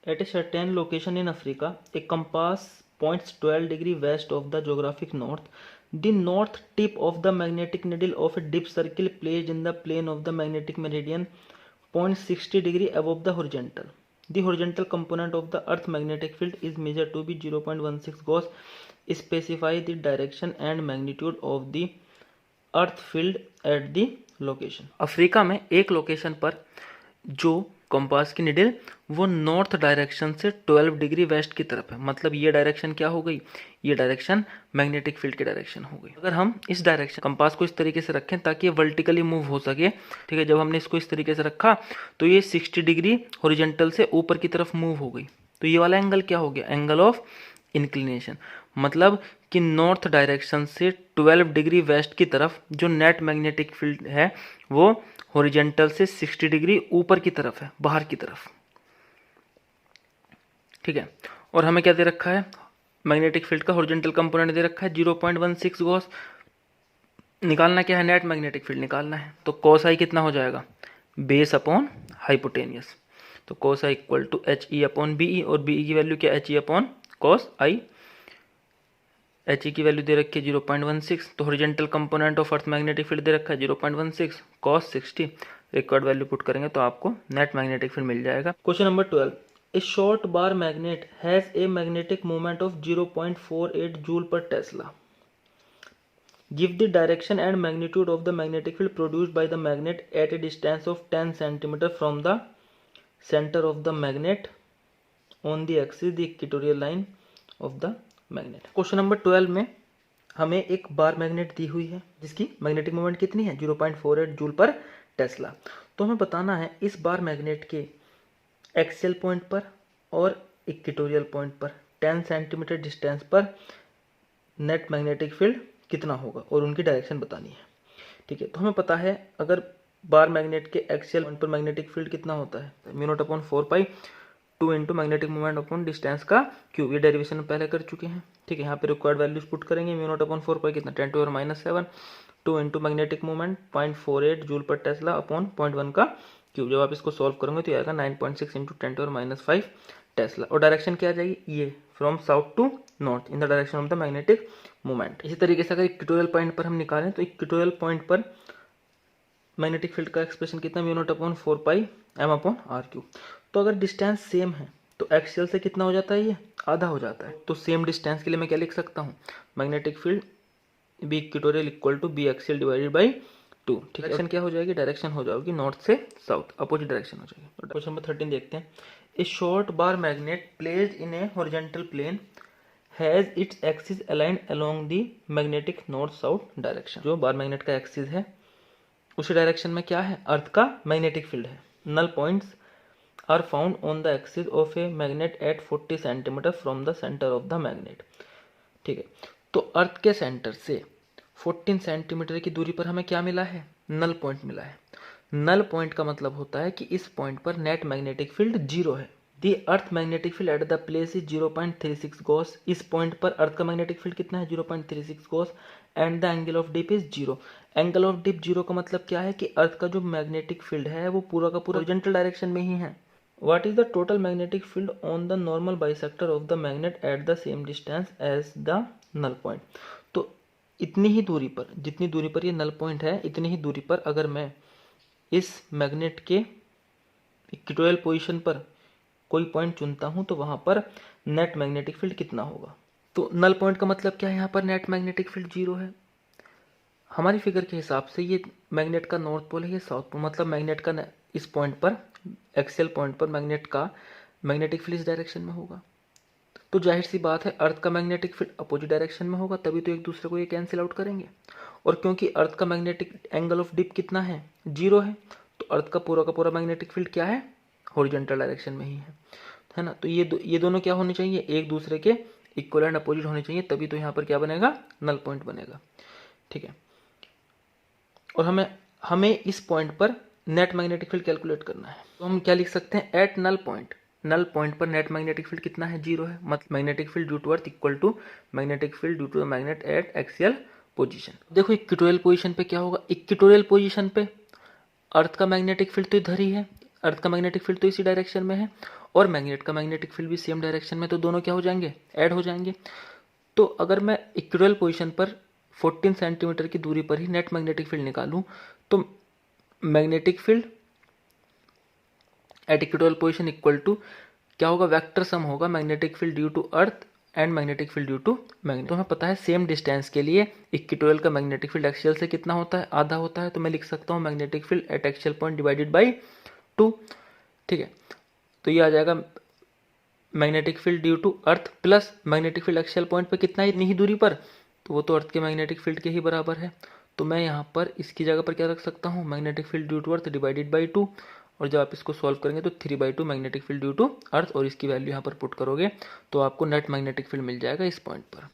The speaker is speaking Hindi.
At a certain location in Africa, a compass points 12 degrees west of the geographic north. The north tip of the magnetic needle of a dip circle placed in the plane of the magnetic meridian points 60 degrees above the horizontal. The horizontal component of the Earth magnetic field is measured to be 0.16 Gauss. Specify the direction and magnitude of the earth field at the location. Africa में एक लोकेशन पर जो कंपास की निडल वो नॉर्थ डायरेक्शन से 12 डिग्री वेस्ट की तरफ है। मतलब ये डायरेक्शन क्या हो गई, ये डायरेक्शन मैग्नेटिक फील्ड की डायरेक्शन हो गई। अगर हम इस डायरेक्शन कंपास को इस तरीके से रखें ताकि ये वर्टिकली मूव हो सके, ठीक है, जब हमने इसको इस तरीके से रखा तो ये 60 डिग्री हॉरिजॉन्टल से ऊपर की तरफ मूव हो गई। तो ये वाला एंगल क्या हो गया, एंगल ऑफ इंक्लिनेशन। मतलब कि नॉर्थ डायरेक्शन से 12 डिग्री वेस्ट की तरफ जो नेट मैग्नेटिक फील्ड है वो हॉरिजॉन्टल से 60 डिग्री ऊपर की तरफ है, बाहर की तरफ, ठीक है। और हमें क्या दे रखा है, मैग्नेटिक फील्ड का हॉरिजॉन्टल कंपोनेंट दे रखा है 0.16 गॉस। निकालना क्या है, नेट मैग्नेटिक फील्ड निकालना है। तो कॉस आई कितना हो जाएगा, बेस अपॉन हाइपोटेनियस। तो cos I equal to H E upon B E, और बी ई की वैल्यू क्या, H E upon cos I. H E की वैल्यू दे रखी है 0.16, तो horizontal component of earth magnetic field दे रखा है 0.16 कॉस 60। रिक्वायर्ड वैल्यू पुट करेंगे तो आपको नेट मैग्नेटिक फील्ड मिल जाएगा। Question number 12, a short bar magnet has a magnetic moment of 0.48 joule per tesla. Give the direction and magnitude of the magnetic field produced by the magnet at a distance of 10 centimetre from the centre of the magnet on the axis the equatorial line of the magnet. Question number 12 में हमें एक बार मैग्नेट दी हुई है जिसकी मैग्नेटिक मोमेंट कितनी है, 0.48 जूल पर टेस्ला। तो हमें बताना है इस बार मैग्नेट के एक्सियल पॉइंट पर और इक्वेटोरियल पॉइंट पर 10 सेंटीमीटर डिस्टेंस पर नेट मैग्नेटिक फील्ड कितना होगा और उनकी डायरेक्शन बतानी है, ठीक है। तो हमें पता है अगर बार मैग्नेट के एक्सियल पॉइंट पर मैग्नेटिक फील्ड कितना होता है, म्यू नॉट अपॉन 4 पाई 2 into magnetic moment upon distance का क्यूब। ये डेरिवेशन पहले कर चुके हैं, ठीक है। यहाँ पे रिक्वायर्ड वैल्यूज पुट करेंगे, म्यू नॉट अपॉन 4 पाई कितना 10⁻⁻⁷, 2 into magnetic moment 0.48 joule per Tesla upon 0.1 का क्यूब। जब आप इसको सॉल्व करोगे तो आएगा 9.6 इंटू 10⁻⁵ टेस्ला। और डायरेक्शन क्या आ जाएगी, ये from south to north in the direction of the magnetic moment. इसी तरीके से अगर इक्वेटोरियल पॉइंट पर हम निकालें तो इक्वेटोरियल पॉइंट पर मैग्नेटिक फील्ड का एक्सप्रेशन कितना, mu naught upon 4 pi m upon r cube. तो अगर डिस्टेंस सेम है तो एक्सियल से कितना हो जाता है, ये आधा हो जाता है। तो सेम डिस्टेंस के लिए मैं क्या लिख सकता हूँ, magnetic field B equatorial equal to B axial divided by 2, ठीक है। डायरेक्शन क्या हो जाएगी, डायरेक्शन हो जाएगी नॉर्थ से साउथ, अपोजिट डायरेक्शन हो जाएगी। क्वेश्चन नंबर 13 देखते हैं, a short bar magnet placed in a horizontal plane has its axis aligned along the magnetic north south direction. जो बार मैग्नेट का एक्सिस है उसी डायरेक्शन में क्या है, अर्थ का मैग्नेटिक फील्ड है। Null points are found on the axis of a magnet at 40 centimetre from the centre of the magnet, ठीक है। तो अर्थ के सेंटर से 14 सेंटीमीटर की दूरी पर हमें क्या मिला है, नल पॉइंट मिला है। नल पॉइंट का मतलब होता है कि इस पॉइंट पर नेट मैग्नेटिक फील्ड 0 है। The earth magnetic field at the place is 0.36 gauss. इस पॉइंट पर अर्थ का मैग्नेटिक फील्ड कितना है, 0.36 gauss. And the angle of dip is 0। Angle of dip 0 का मतलब क्या है कि अर्थ का जो मैग्नेटिक फील्ड है वो पूरा का पूरा हॉरिजॉन्टल डायरेक्शन में ही है। What is the total magnetic field on the normal bisector of the magnet at the same distance as the null point? तो इतनी ही दूरी पर, जितनी दूरी पर ये नल पॉइंट है इतनी ही दूरी पर अगर मैं इस मैग्नेट के इक्वेटोरियल पोजीशन पर कोई पॉइंट चुनता हूं तो वहां पर नेट मैग्नेटिक फील्ड कितना होगा। तो नल पॉइंट का मतलब क्या है, यहाँ पर नेट मैग्नेटिक फील्ड 0 है। हमारी फिगर के हिसाब से ये मैग्नेट का नॉर्थ पोल है, ये साउथ पोल। मतलब मैग्नेट का इस पॉइंट पर, एक्सियल पॉइंट पर मैग्नेट का मैग्नेटिक फील्ड इस डायरेक्शन में होगा। तो जाहिर सी बात है अर्थ का मैग्नेटिक फील्ड अपोजिट डायरेक्शन में होगा, तभी तो एक दूसरे को ये कैंसिल आउट करेंगे। और क्योंकि अर्थ का मैग्नेटिक एंगल ऑफ डिप कितना है, 0 है, तो अर्थ का पूरा मैग्नेटिक फील्ड क्या है, हॉरिजॉन्टल डायरेक्शन में ही है ना। तो ये दोनों क्या होने चाहिए, एक दूसरे के इक्वल एंड अपोजिट होने चाहिए, तभी तो यहाँ पर क्या बनेगा, नल पॉइंट बनेगा, ठीक है। और हमें इस पॉइंट पर नेट मैग्नेटिक फील्ड कैलकुलेट करना है। तो हम क्या लिख सकते हैं, at null point, null point पर नेट मैग्नेटिक फील्ड कितना है, 0 है। मतलब magnetic field due to earth equal to magnetic field due to the magnet at axial position. देखो इक्वेटोरियल पोजीशन पे क्या होगा, इक्वेटोरियल पोजीशन पे अर्थ का मैग्नेटिक फील्ड तो इधर ही है, अर्थ का मैग्नेटिक फील्ड तो इसी डायरेक्शन में है। और मैग्नेट का मैग्नेटिक फील्ड भी सेम डायरेक्शन में, तो दोनों क्या हो जाएंगे, ऐड हो जाएंगे। तो अगर मैं इक्विटोरियल पोजीशन पर 14 सेंटीमीटर की दूरी पर ही नेट मैग्नेटिक फील्ड निकालूं, तो magnetic field at equatorial position equal to क्या होगा, वेक्टर सम होगा magnetic field due to earth and magnetic field due to magnet. तो हमें पता है सेम डिस्टेंस के लिए इक्विटोरियल का मैग्नेटिक फील्ड एक्सियल से कितना होता है, आधा होता है। तो मैं लिख सकता हूँ magnetic field at axial point divided by 2। ठीक है, तो ये आ जाएगा magnetic field due to earth plus magnetic field axial point पे कितना, इतनी ही दूरी पर, तो वो तो अर्थ के मैग्नेटिक फील्ड के ही बराबर है। तो मैं यहाँ पर इसकी जगह पर क्या रख सकता हूँ, magnetic field due to earth divided by 2। और जब आप इसको सॉल्व करेंगे तो 3/2 magnetic field due to earth, और इसकी वैल्यू यहाँ पर पुट करोगे तो आपको नेट मैग्नेटिक फील्ड मिल जाएगा इस पॉइंट पर।